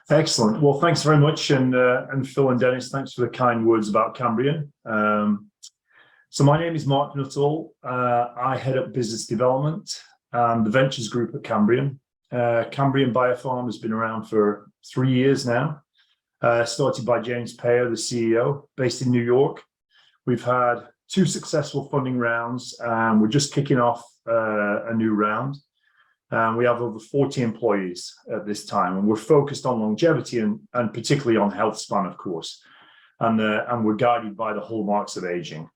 Excellent. Well, thanks very much, and Phil and Dennis, thanks for the kind words about Cambrian. So my name is Mark Nuttall. I head up business development and the ventures group at Cambrian. Cambrian BioPharma has been around for 3 years now. Started by James Payer, the CEO, based in New York. We've had 2 successful funding rounds, and we're just kicking off a new round. We have over 40 employees at this time, and we're focused on longevity and particularly on healthspan, of course. And we're guided by the hallmarks of aging.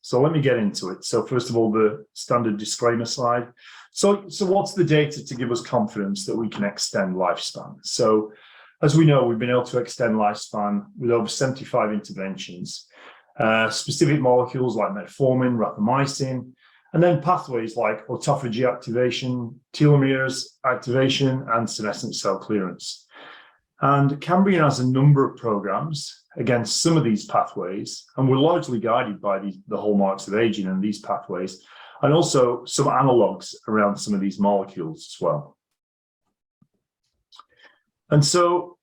So let me get into it. So first of all, the standard disclaimer slide. So what's the data to give us confidence that we can extend lifespan? So as we know, we've been able to extend lifespan with over 75 interventions, specific molecules like metformin, rapamycin, and then pathways like autophagy activation, telomeres activation, and senescent cell clearance. And Cambrian has a number of programs against some of these pathways, and we're largely guided by the hallmarks of aging and these pathways, and also some analogs around some of these molecules as well. And so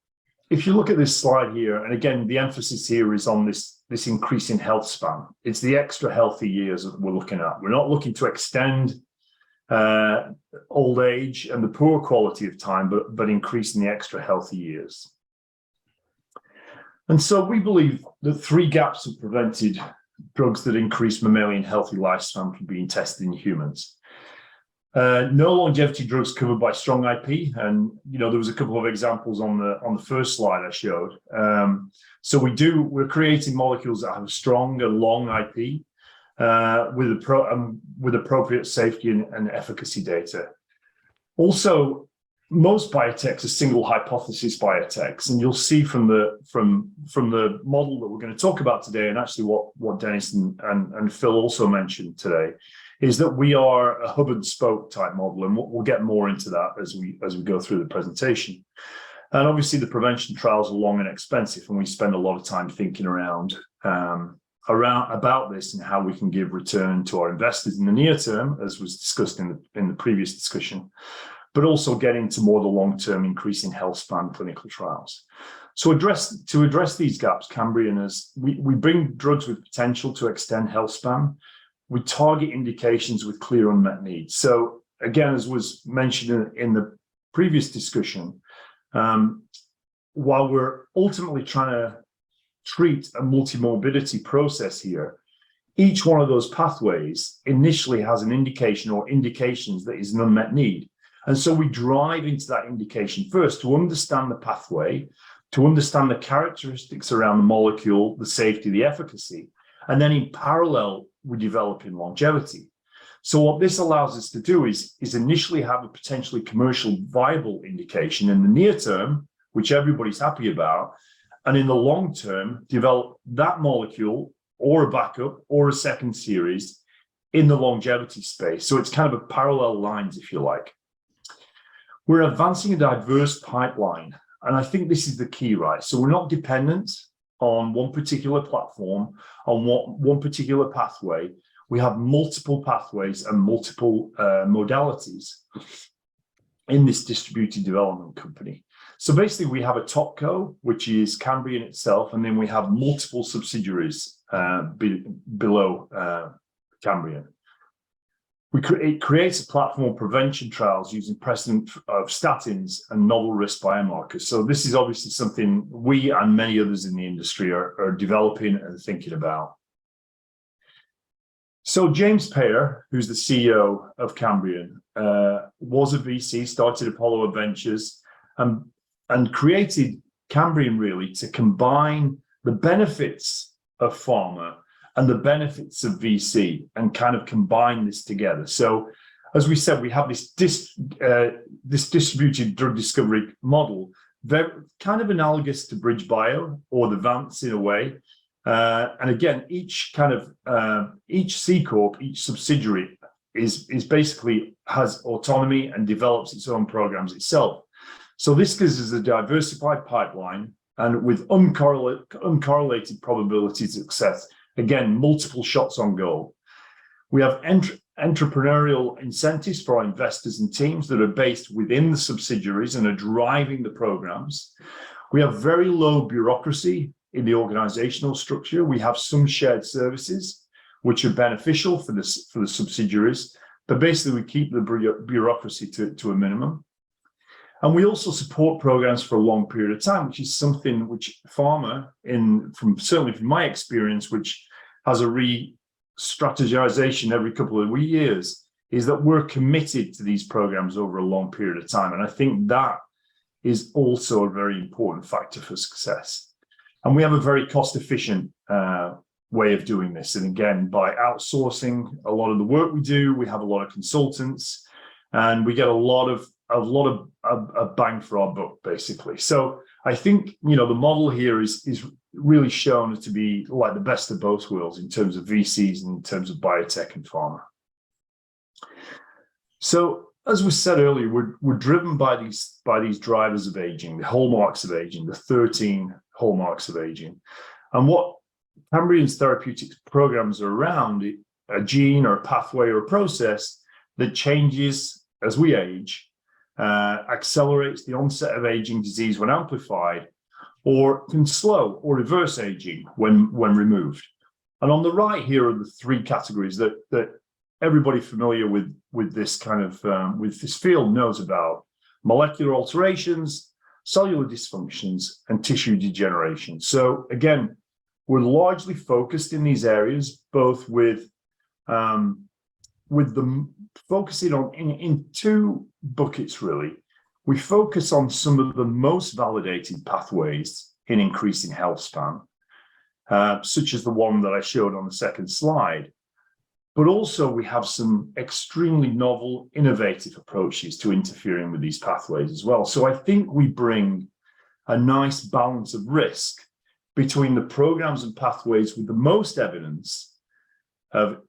if you look at this slide here, and again, the emphasis here is on this increase in health span. It's the extra healthy years that we're looking at. We're not looking to extend old age and the poor quality of time, but increasing the extra healthy years. And so we believe that 3 gaps have prevented drugs that increase mammalian healthy lifespan from being tested in humans. No longevity drugs covered by strong IP, and there was a couple of examples on the first slide I showed. So we're creating molecules that have a strong and long IP with appropriate safety and efficacy data. Also, most biotechs are single hypothesis biotechs, and you'll see from the model that we're going to talk about today, and actually what Dennis and Phil also mentioned today, is that we are a hub and spoke type model, and we'll get more into that as we go through the presentation. And obviously the prevention trials are long and expensive, and we spend a lot of time thinking around about this and how we can give return to our investors in the near term, as was discussed in the previous discussion, but also get into more the long-term increasing health span clinical trials. So to address these gaps, Cambrian we bring drugs with potential to extend health span. We target indications with clear unmet needs. So again, as was mentioned in the previous discussion, while we're ultimately trying to treat a multimorbidity process here, each one of those pathways initially has an indication or indications that is an unmet need. And so we drive into that indication first to understand the pathway, to understand the characteristics around the molecule, the safety, the efficacy, and then in parallel, we develop in longevity. So what this allows us to do is initially have a potentially commercial viable indication in the near term, which everybody's happy about, and in the long term, develop that molecule or a backup or a second series in the longevity space. So it's kind of a parallel lines, if you like. We're advancing a diverse pipeline, and I think this is the key, right? So we're not dependent on one particular platform, on one particular pathway. We have multiple pathways and multiple modalities in this distributed development company. So basically, we have a top co, which is Cambrian itself, and then we have multiple subsidiaries below Cambrian. It creates a platform of prevention trials using precedent of statins and novel risk biomarkers. So this is obviously something we and many others in the industry are developing and thinking about. So James Payer, who's the CEO of Cambrian, was a VC, started Apollo Ventures, and created Cambrian really to combine the benefits of pharma and the benefits of VC and kind of combine this together. So as we said, we have this distributed drug discovery model, very kind of analogous to BridgeBio or the Vance in a way. And again, each C Corp, each subsidiary is basically has autonomy and develops its own programs itself. So this gives us a diversified pipeline and with uncorrelated probabilities of success. Again, multiple shots on goal. We have entrepreneurial incentives for our investors and teams that are based within the subsidiaries and are driving the programs. We have very low bureaucracy in the organizational structure. We have some shared services which are beneficial for the subsidiaries, but basically we keep the bureaucracy to a minimum. And we also support programs for a long period of time, which is something which pharma, certainly from my experience, which has a re-strategization every couple of years, is that we're committed to these programs over a long period of time. And I think that is also a very important factor for success. And we have a very cost-efficient way of doing this. And again, by outsourcing a lot of the work we do, we have a lot of consultants, and we get a lot of bang for our buck, basically. So I think, the model here is really shown to be like the best of both worlds in terms of VCs and in terms of biotech and pharma. So as we said earlier, we're driven by these drivers of aging, the hallmarks of aging, the 13 hallmarks of aging. And what Cambrian's therapeutics programs are around, a gene or a pathway or a process that changes as we age, accelerates the onset of aging disease when amplified, or can slow or reverse aging when removed. And on the right here are the three categories that everybody familiar with this kind of with this field knows about: molecular alterations, cellular dysfunctions, and tissue degeneration. So again, we're largely focused in these areas, both with the focusing on in two buckets, really. We focus on some of the most validated pathways in increasing health span, such as the one that I showed on the second slide. But also we have some extremely novel, innovative approaches to interfering with these pathways as well. So I think we bring a nice balance of risk between the programs and pathways with the most evidence of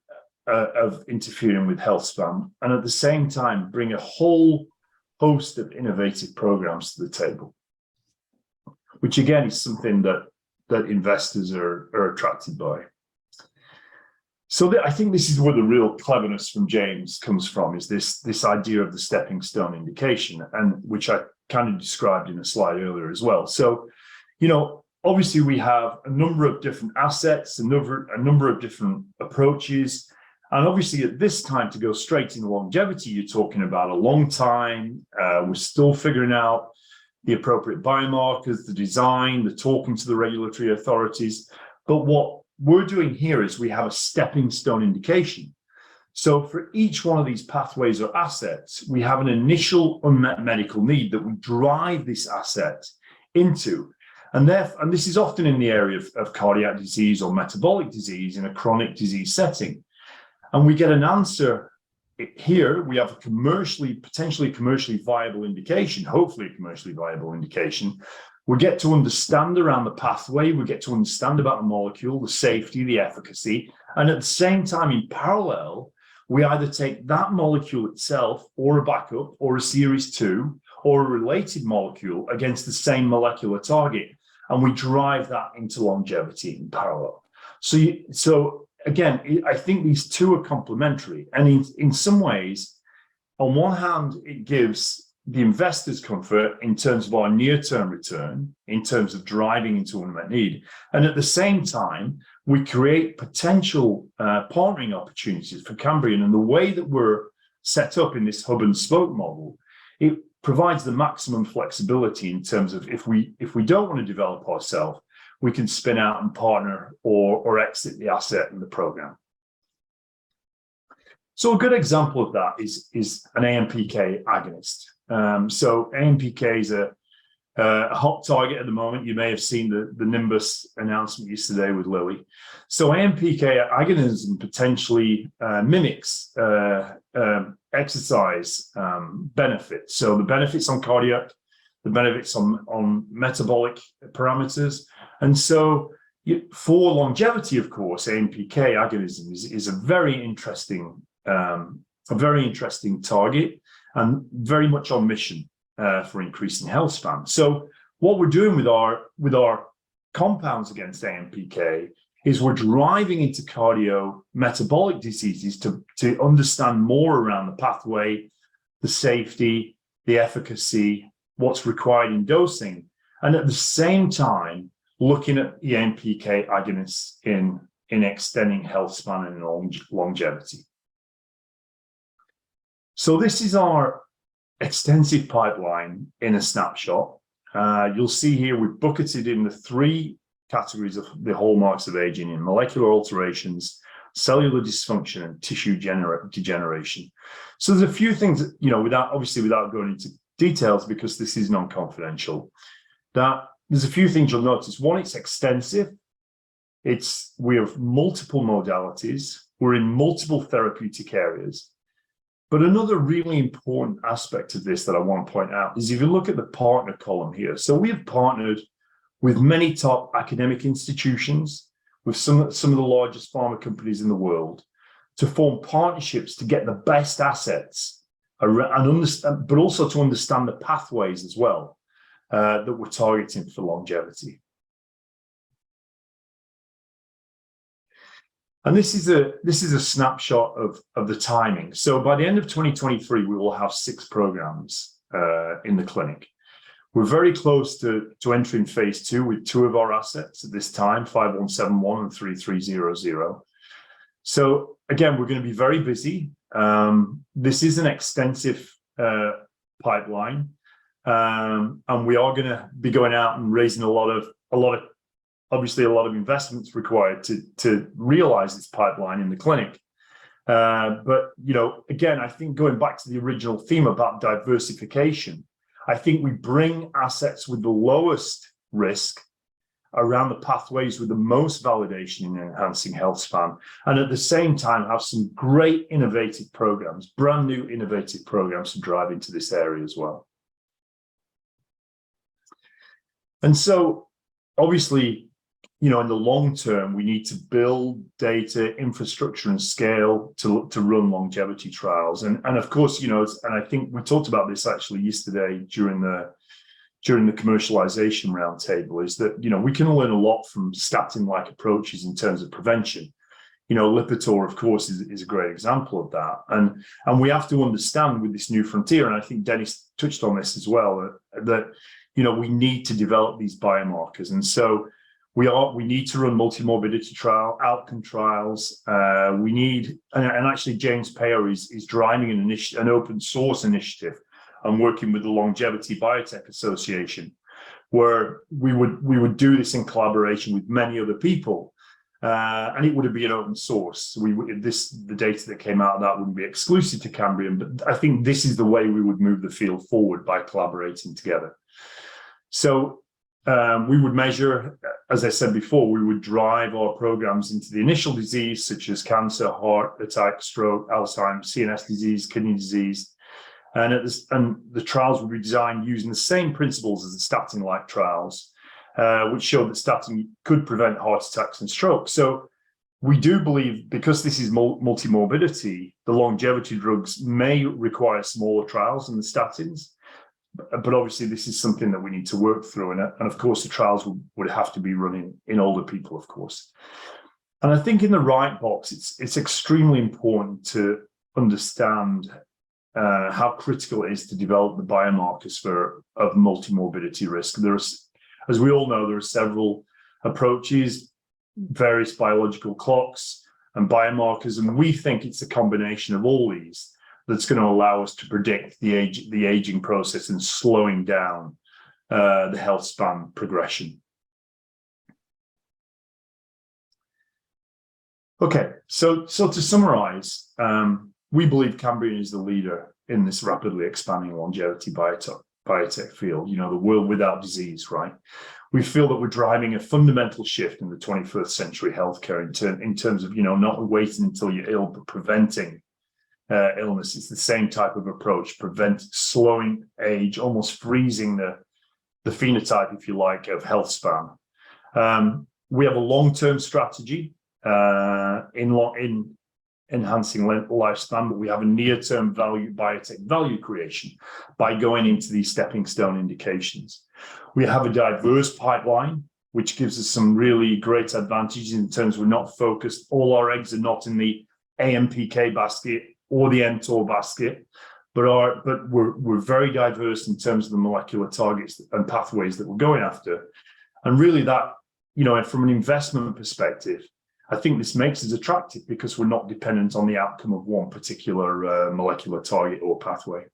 interfering with health span, and at the same time bring a whole host of innovative programs to the table, which again is something that investors are attracted by. So I think this is where the real cleverness from James comes from, is this idea of the stepping stone indication, and which I kind of described in a slide earlier as well. So, obviously we have a number of different assets, a number of different approaches. And obviously at this time, to go straight into longevity, you're talking about a long time. We're still figuring out the appropriate biomarkers, the design, the talking to the regulatory authorities. But what we're doing here is we have a stepping stone indication. So for each one of these pathways or assets, we have an initial unmet medical need that we drive this asset into. And this is often in the area of cardiac disease or metabolic disease in a chronic disease setting. And we get an answer here. We have a potentially commercially viable indication, hopefully a commercially viable indication. We get to understand around the pathway. We get to understand about the molecule, the safety, the efficacy. And at the same time, in parallel, we either take that molecule itself or a backup or a series 2 or a related molecule against the same molecular target. And we drive that into longevity in parallel. So again, I think these two are complementary. And in some ways, on one hand, it gives the investors comfort in terms of our near-term return, in terms of driving into unmet need. And at the same time, we create potential partnering opportunities for Cambrian. And the way that we're set up in this hub and spoke model, it provides the maximum flexibility in terms of if we don't want to develop ourselves, we can spin out and partner or exit the asset in the program. So a good example of that is an AMPK agonist. So AMPK is a hot target at the moment. You may have seen the Nimbus announcement yesterday with Lilly. So AMPK agonism potentially mimics exercise benefits. So the benefits on cardiac, the benefits on metabolic parameters. And so for longevity, of course, AMPK agonism is a very interesting target and very much on mission for increasing health span. So what we're doing with our compounds against AMPK is we're driving into cardiometabolic diseases to understand more around the pathway, the safety, the efficacy, what's required in dosing, and at the same time, looking at the AMPK agonists in extending health span and longevity. So this is our extensive pipeline in a snapshot. You'll see here we've bucketed in the three categories of the hallmarks of aging in molecular alterations, cellular dysfunction, and tissue degeneration. So there's a few things that, without going into details, because this is non-confidential, that there's a few things you'll notice. One, it's extensive. We have multiple modalities. We're in multiple therapeutic areas. But another really important aspect of this that I want to point out is if you look at the partner column here. So we have partnered with many top academic institutions, with some of the largest pharma companies in the world, to form partnerships to get the best assets and understand, but also to understand the pathways as well that we're targeting for longevity. And this is a snapshot of the timing. So by the end of 2023, we will have 6 programs in the clinic. We're very close to entering phase 2 with 2 of our assets at this time, 5171 and 3300. So again, we're going to be very busy. This is an extensive pipeline, and we are going to be going out and raising a lot of investments required to realize this pipeline in the clinic. But again, I think going back to the original theme about diversification, I think we bring assets with the lowest risk around the pathways with the most validation in enhancing health span, and at the same time have some great innovative programs, brand new innovative programs to drive into this area as well. And so obviously, in the long term, we need to build data infrastructure and scale to run longevity trials. And of course, and I think we talked about this actually yesterday during the commercialization roundtable, is that, we can learn a lot from statin-like approaches in terms of prevention. Lipitor, of course, is a great example of that. And we have to understand with this new frontier, and I think Dennis touched on this as well, that, we need to develop these biomarkers. And so we need to run multi-morbidity outcome trials. We need, and actually James Payer is driving an open source initiative and working with the Longevity Biotech Association, where we would do this in collaboration with many other people, and it would be an open source. The data that came out of that wouldn't be exclusive to Cambrian, but I think this is the way we would move the field forward, by collaborating together. So we would measure, as I said before, we would drive our programs into the initial disease, such as cancer, heart attack, stroke, Alzheimer's, CNS disease, kidney disease. And the trials would be designed using the same principles as the statin-like trials, which showed that statin could prevent heart attacks and strokes. So we do believe, because this is multi-morbidity, the longevity drugs may require smaller trials than the statins. But obviously, this is something that we need to work through. And of course, the trials would have to be running in older people, of course. And I think in the right box, it's extremely important to understand how critical it is to develop the biomarkers of multi-morbidity risk. As we all know, there are several approaches, various biological clocks and biomarkers, and we think it's a combination of all these that's going to allow us to predict the aging process and slowing down the health span progression. Okay, so to summarize, we believe Cambrian is the leader in this rapidly expanding longevity biotech field, the world without disease, right? We feel that we're driving a fundamental shift in the 21st century healthcare in terms of, not waiting until you're ill, but preventing illness. It's the same type of approach, slowing age, almost freezing the phenotype, if you like, of health span. We have a long-term strategy in enhancing lifespan, but we have a near-term biotech value creation by going into these stepping stone indications. We have a diverse pipeline which gives us some really great advantages in terms of we're not focused, all our eggs are not in the AMPK basket or the mTOR basket, but we're very diverse in terms of the molecular targets and pathways that we're going after. And really that, from an investment perspective, I think this makes us attractive because we're not dependent on the outcome of one particular molecular target or pathway.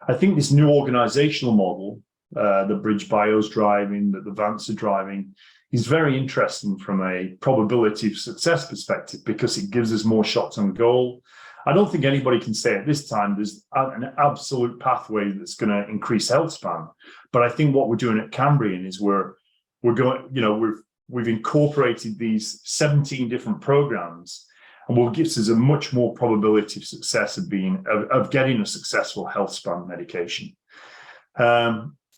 I think this new organizational model that BridgeBio's driving, that the Vants are driving, is very interesting from a probability of success perspective because it gives us more shots on goal. I don't think anybody can say at this time there's an absolute pathway that's going to increase health span. But I think what we're doing at Cambrian is we've incorporated these 17 different programs, and what gives us a much more probability of success of getting a successful health span medication.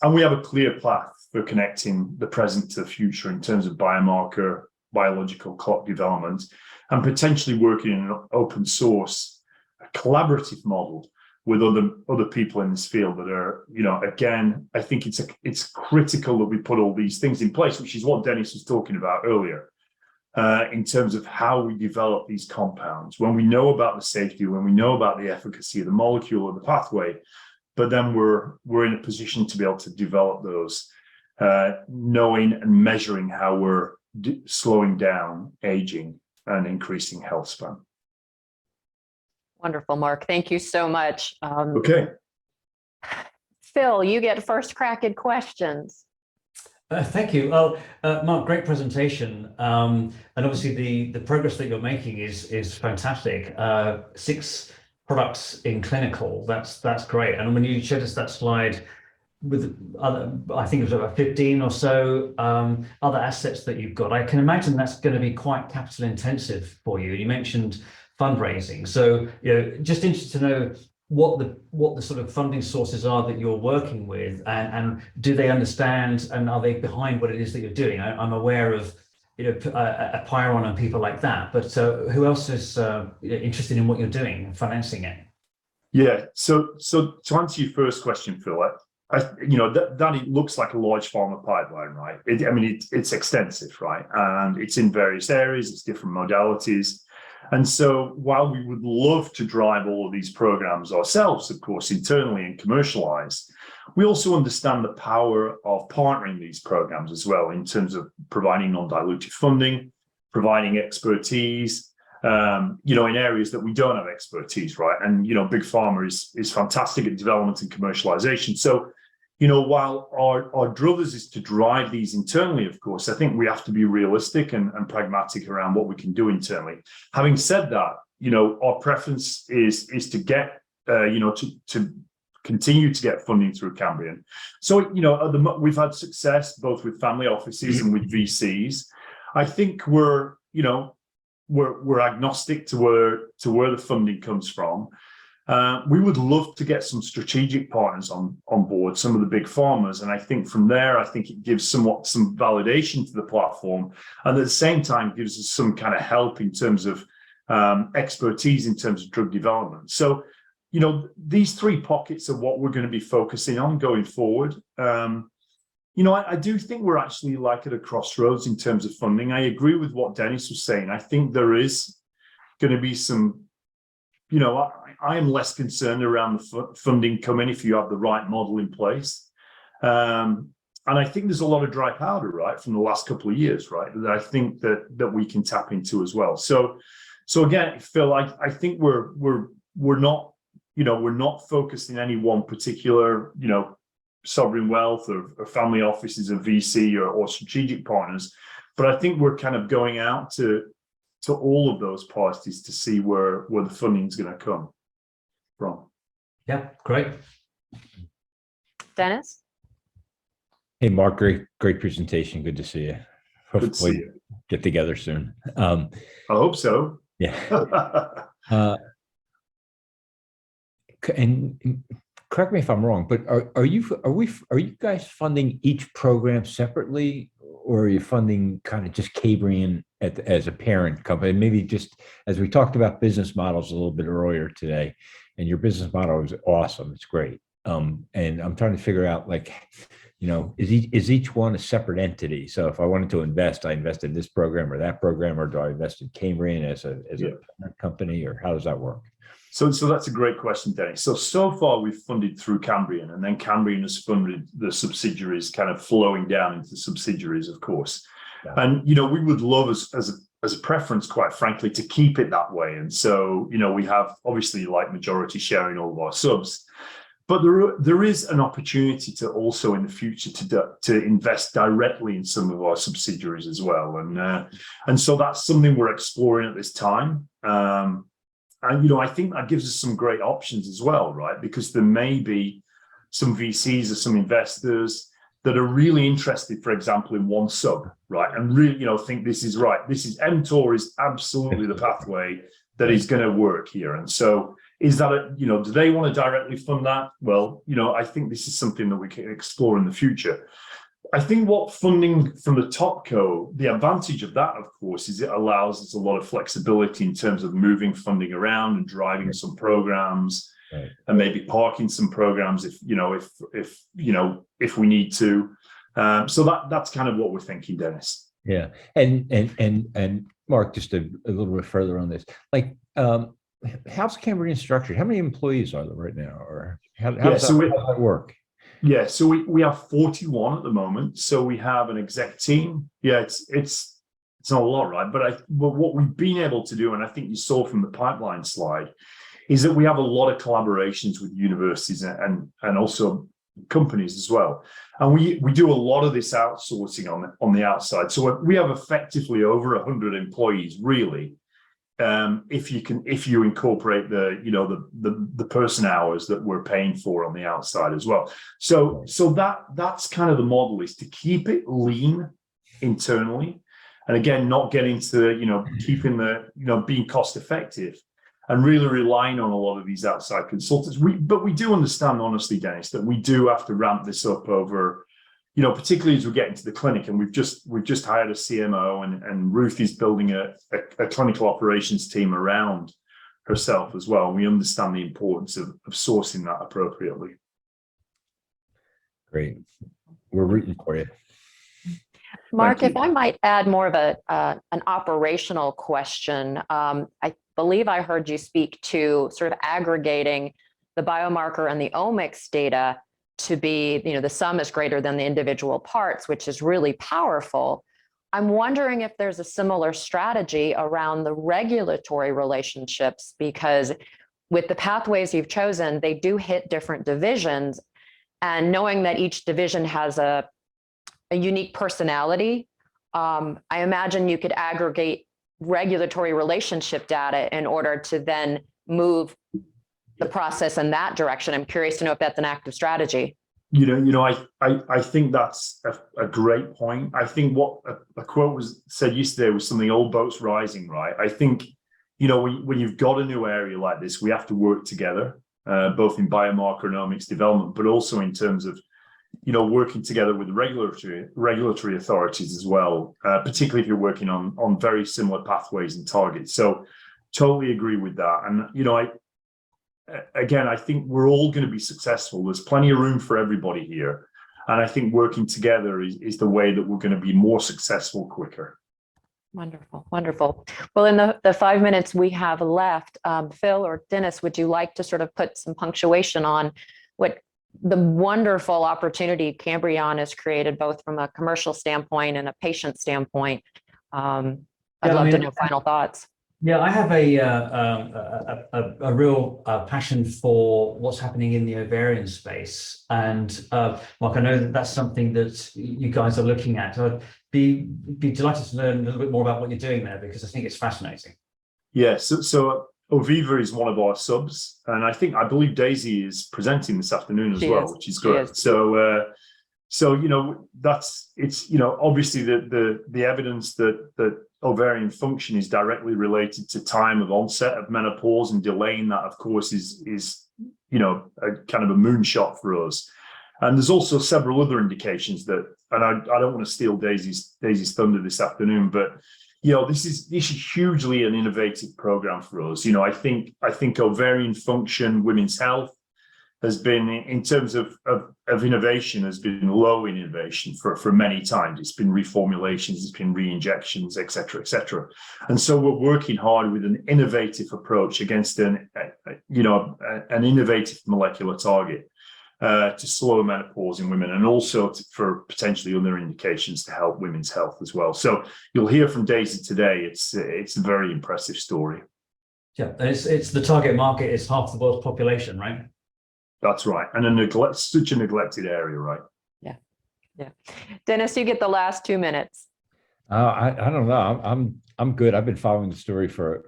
And we have a clear path for connecting the present to the future in terms of biomarker, biological clock development, and potentially working in an open source, a collaborative model with other people in this field that are, again, I think it's critical that we put all these things in place, which is what Dennis was talking about earlier, in terms of how we develop these compounds. When we know about the safety, when we know about the efficacy of the molecule or the pathway, but then we're in a position to be able to develop those, knowing and measuring how we're slowing down aging and increasing health span. Wonderful, Mark. Thank you so much. Okay. Phil, you get first crack at questions. Thank you. Well, Mark, great presentation. And obviously the progress that you're making is fantastic. 6 products in clinical, that's great. And when you showed us that slide with I think it was about 15 or so other assets that you've got, I can imagine that's going to be quite capital intensive for you. You mentioned fundraising, so just interested to know what the sort of funding sources are that you're working with, and do they understand and are they behind what it is that you're doing? I'm aware of Pyron and people like that, but who else is interested in what you're doing and financing it? Yeah, so to answer your first question, Phil, that it looks like a large pharma pipeline, right? It's extensive, right? And it's in various areas, it's different modalities. And so while we would love to drive all of these programs ourselves, of course, internally and commercialize, we also understand the power of partnering these programs as well in terms of providing non-dilutive funding, providing expertise, in areas that we don't have expertise, right? And, big pharma is fantastic at development and commercialization. So, while our druthers is to drive these internally, of course, I think we have to be realistic and pragmatic around what we can do internally. Having said that, our preference is to get, to continue to get funding through Cambrian. So, we've had success both with family offices and with VCs. I think we're agnostic to where the funding comes from. We would love to get some strategic partners on board, some of the big pharmas, and I think from there, it gives some validation to the platform, and at the same time gives us some kind of help in terms of expertise in terms of drug development. So, these 3 pockets are what we're going to be focusing on going forward. I do think we're actually at a crossroads in terms of funding. I agree with what Dennis was saying. I think there is going to be some, I am less concerned around the funding coming if you have the right model in place. And I think there's a lot of dry powder, right, from the last couple of years, right, that I think that we can tap into as well. So again, Phil, I think we're not, we're not focused in any one particular, sovereign wealth or family offices of VC or strategic partners, but I think we're kind of going out to all of those parties to see where the funding is going to come from. Yeah, great. Dennis? Hey, Mark, great presentation. Good to see you. Hopefully get together soon. I hope so. Yeah. And correct me if I'm wrong, but are you guys funding each program separately, or are you funding kind of just Cambrian as a parent company? Maybe just as we talked about business models a little bit earlier today, and your business model is awesome. It's great. And I'm trying to figure out, is each one a separate entity? So if I wanted to invest, I invest in this program or that program, or do I invest in Cambrian as a parent company, or how does that work? So that's a great question, Dennis. So far we've funded through Cambrian, and then Cambrian has funded the subsidiaries, kind of flowing down into subsidiaries, of course. Yeah. And we would love as a preference, quite frankly, to keep it that way. And so we have obviously like majority share in all of our subs, but there is an opportunity to also in the future to invest directly in some of our subsidiaries as well. And so that's something we're exploring at this time. And I think that gives us some great options as well, right? Because there may be some VCs or some investors that are really interested, for example, in one sub, right? And really, think this is right. This is mTOR is absolutely the pathway that is going to work here. And so is that, do they want to directly fund that? Well, I think this is something that we can explore in the future. I think what funding from the top co, the advantage of that, of course, is it allows us a lot of flexibility in terms of moving funding around and driving some programs. Right. And maybe parking some programs if we need to. So that's kind of what we're thinking, Dennis. Yeah, and Mark, just a little bit further on this. Like, how's Cambrian structured? How many employees are there right now, or how does that work? Yeah, so we have 41 at the moment. So we have an exec team. Yeah, it's not a lot, right? But what we've been able to do, and I think you saw from the pipeline slide, is that we have a lot of collaborations with universities and also companies as well. And we do a lot of this outsourcing on the outside. So we have effectively over 100 employees, really, if you incorporate the person hours that we're paying for on the outside as well. So that's kind of the model, is to keep it lean internally. And again, not getting to, keeping being cost effective, and really relying on a lot of these outside consultants. But we do understand, honestly, Dennis, that we do have to ramp this up over, particularly as we get into the clinic. And we've just hired a CMO, and Ruth is building a clinical operations team around herself as well. And we understand the importance of sourcing that appropriately. Great. We're rooting for you. Mark, if I might add more of an operational question, I believe I heard you speak to sort of aggregating the biomarker and the omics data to be, the sum is greater than the individual parts, which is really powerful. I'm wondering if there's a similar strategy around the regulatory relationships, because with the pathways you've chosen, they do hit different divisions, and knowing that each division has a unique personality, I imagine you could aggregate regulatory relationship data in order to then move the process in that direction. I'm curious to know if that's an active strategy. I think that's a great point. I think what a quote was said yesterday was something, all boats rising, right? I think, when you've got a new area like this, we have to work together, both in biomarker and omics development, but also in terms of working together with the regulatory authorities as well, particularly if you're working on very similar pathways and targets. So totally agree with that. And, I think we're all going to be successful. There's plenty of room for everybody here. And I think working together is the way that we're going to be more successful quicker. Wonderful, wonderful. Well, in the 5 minutes we have left, Phil or Dennis, would you like to sort of put some punctuation on what the wonderful opportunity Cambrian has created, both from a commercial standpoint and a patient standpoint? I'd love to know final thoughts. Yeah, I have a real passion for what's happening in the ovarian space, and Mark, I know that that's something that you guys are looking at. So I'd be delighted to learn a little bit more about what you're doing there, because I think it's fascinating. Yeah, so Oviva is one of our subs, and I believe Daisy is presenting this afternoon as well, which is great. So obviously the evidence that ovarian function is directly related to time of onset of menopause, and delaying that, of course, is a kind of a moonshot for us. And there's also several other indications that, and I don't want to steal Daisy's thunder this afternoon, but this is hugely an innovative program for us. I think ovarian function, women's health, has been, in terms of innovation, has been low innovation for many times. It's been reformulations, it's been re-injections, et cetera, et cetera. And so we're working hard with an innovative approach against an innovative molecular target to slow menopause in women, and also for potentially other indications to help women's health as well. So you'll hear from Daisy today. It's a very impressive story. Yeah, and it's the target market is half the world's population, right? That's right. And such a neglected area, right? Yeah. Dennis, you get the last 2 minutes. I don't know. I'm good. I've been following the story for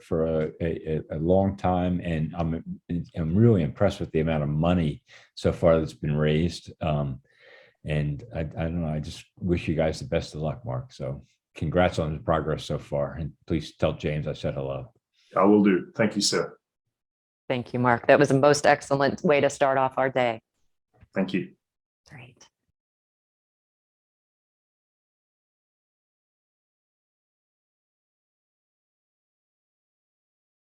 a long time, and I'm really impressed with the amount of money so far that's been raised. And I don't know. I just wish you guys the best of luck, Mark. So congrats on the progress so far, and please tell James I said hello. I will do. Thank you, sir. Thank you, Mark. That was a most excellent way to start off our day. Thank you. Great.